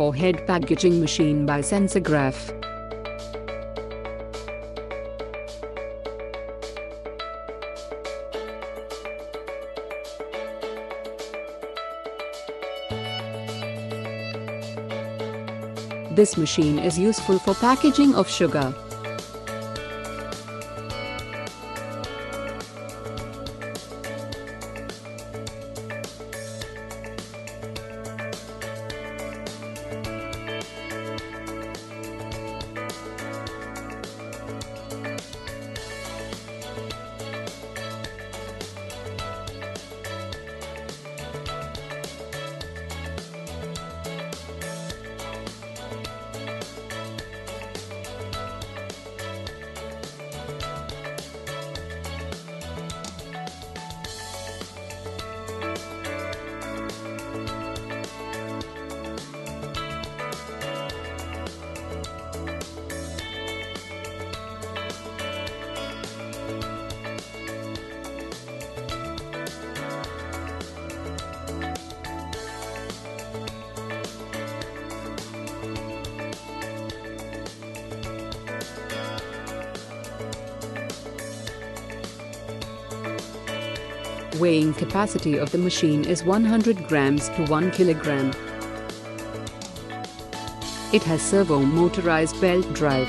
4-head packaging machine by Sensograph. This machine is useful for packaging of sugar. Weighing capacity of the machine is 100 grams to 1 kilogram. It has servo-motorized belt drive.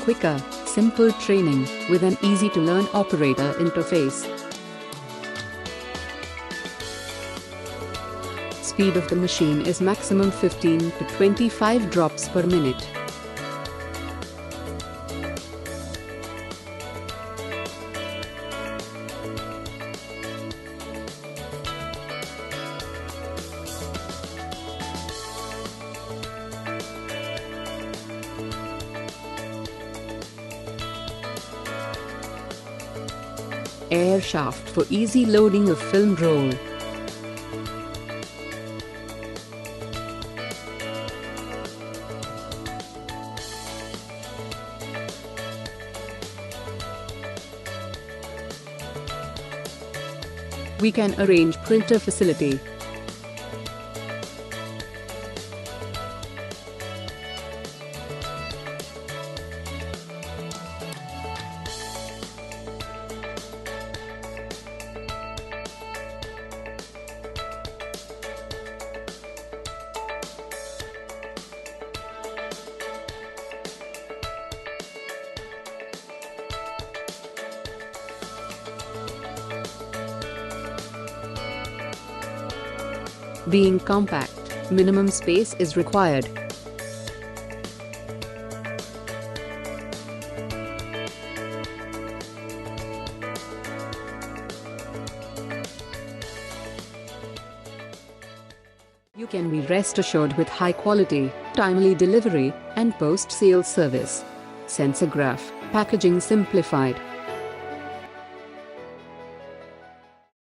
Quicker, simple training with an easy-to-learn operator interface. Speed of the machine is maximum 15 to 25 drops per minute. Air shaft for easy loading of film roll. We can arrange printer facility. Being compact, minimum space is required. You can be rest assured with high quality, timely delivery, and post-sale service. Sensograph, packaging simplified.